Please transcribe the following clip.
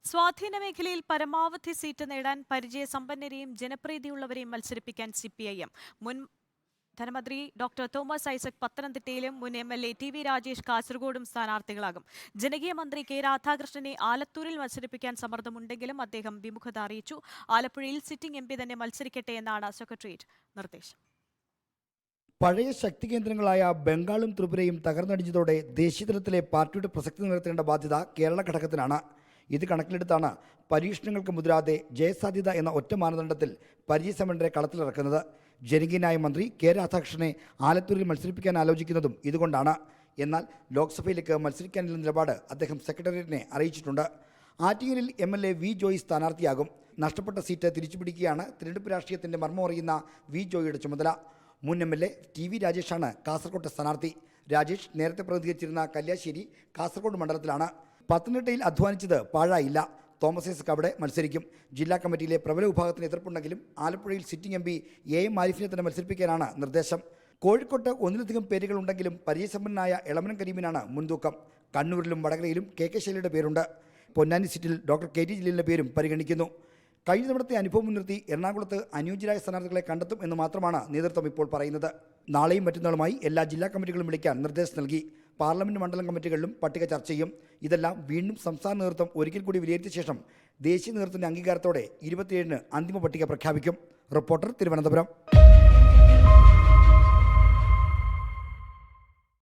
സ്വാധീന മേഖലയിൽ പരമാവധി സീറ്റ് നേടാൻ പരിചയസമ്പന്നരെയും ജനപ്രീതിയുള്ളവരെയും മത്സരിപ്പിക്കാൻ സിപിഐഎം. മുൻ ധനമന്ത്രി ഡോക്ടർ തോമസ് ഐസക് പത്തനംതിട്ടയിലും മുൻ എംഎൽഎ ടി വി രാജേഷ് കാസർഗോഡും സ്ഥാനാർത്ഥികളാകും. ജനകീയ മന്ത്രി കെ രാധാകൃഷ്ണനെ ആലത്തൂരിൽ മത്സരിപ്പിക്കാൻ സമ്മർദ്ദമുണ്ടെങ്കിലും അദ്ദേഹം വിമുഖത അറിയിച്ചു. ആലപ്പുഴയിൽ സിറ്റിംഗ് എംപി തന്നെ മത്സരിക്കട്ടെ എന്നാണ് സെക്രട്ടേറിയറ്റ് നിർദ്ദേശം. പഴയ ശക്തി കേന്ദ്രങ്ങളായ ബംഗാളും ത്രിപുരയും തകർന്നടിഞ്ഞതോടെ ദേശീയതലത്തിലെ പാർട്ടിയുടെ പ്രസക്തി നിലനിർത്തേണ്ട ബാധ്യത കേരള ഘടകത്തിനാണ്. ഇത് കണക്കിലെടുത്താണ് പരീക്ഷണങ്ങൾക്ക് മുതിരാതെ ജയസാധ്യത എന്ന ഒറ്റ മാനദണ്ഡത്തിൽ പരിചയസമ്പന്നരെ കളത്തിലിറക്കുന്നത്. ജനകീയനായ മന്ത്രി കെ രാധാകൃഷ്ണനെ ആലത്തൂരിൽ മത്സരിപ്പിക്കാൻ ആലോചിക്കുന്നതും ഇതുകൊണ്ടാണ്. എന്നാൽ ലോക്സഭയിലേക്ക് മത്സരിക്കാനുള്ള നിലപാട് അദ്ദേഹം സെക്രട്ടേറിയറ്റിനെ അറിയിച്ചിട്ടുണ്ട്. ആറ്റിങ്ങലിൽ എംഎൽഎ വി ജോയി സ്ഥാനാർത്ഥിയാകും. നഷ്ടപ്പെട്ട സീറ്റ് തിരിച്ചുപിടിക്കുകയാണ് തിരഞ്ഞെടുപ്പ് രാഷ്ട്രീയത്തിന്റെ മർമ്മം അറിയുന്ന വി ജോയിയുടെ ചുമതല. മുൻ എംഎൽഎ ടി വി രാജേഷാണ് കാസർകോട്ടെ സ്ഥാനാർത്ഥി. രാജേഷ് നേരത്തെ പ്രതികരിച്ചിരുന്ന കല്യാശ്ശേരി കാസർഗോഡ് മണ്ഡലത്തിലാണ്. പത്തനംതിട്ടയിൽ അധ്വാനിച്ചത് പാഴായില്ല. തോമസ് ഐസക് അവിടെ മത്സരിക്കും. ജില്ലാ കമ്മിറ്റിയിലെ പ്രബല വിഭാഗത്തിന് എതിർപ്പുണ്ടെങ്കിലും ആലപ്പുഴയിൽ സിറ്റിംഗ് എംപി എ എം ആരിഫിനെ തന്നെ മത്സരിപ്പിക്കാനാണ് നിർദ്ദേശം. കോഴിക്കോട്ട് ഒന്നിലധികം പേരുകളുണ്ടെങ്കിലും പരിചയസമ്പന്നനായ എളമനം കരീമിനാണ് മുൻതൂക്കം. കണ്ണൂരിലും വടകരയിലും കെ കെ ശൈലയുടെ പേരുണ്ട്. പൊന്നാനി സീറ്റിൽ ഡോക്ടർ കെ ടി ജലീലിൻ്റെ പേരും പരിഗണിക്കുന്നു. കഴിഞ്ഞ തവണത്തെ അനുഭവം മുൻനിർത്തി എറണാകുളത്ത് അനുയോജ്യരായ സ്ഥാനാർത്ഥികളെ കണ്ടെത്തും എന്ന് മാത്രമാണ് നേതൃത്വം ഇപ്പോൾ പറയുന്നത്. നാളെയും മറ്റന്നാളുമായി എല്ലാ ജില്ലാ കമ്മിറ്റികളും വിളിക്കാൻ നിർദ്ദേശം നൽകി. പാർലമെന്റ് മണ്ഡലം കമ്മിറ്റികളിലും പട്ടിക ചർച്ച ചെയ്യും. ഇതെല്ലാം വീണ്ടും സംസ്ഥാന നേതൃത്വം ഒരിക്കൽ കൂടി വിലയിരുത്തിയ ശേഷം ദേശീയ നേതൃത്വത്തിന്റെ അംഗീകാരത്തോടെ 27-ന് അന്തിമ പട്ടിക പ്രഖ്യാപിക്കും. റിപ്പോർട്ടർ, തിരുവനന്തപുരം.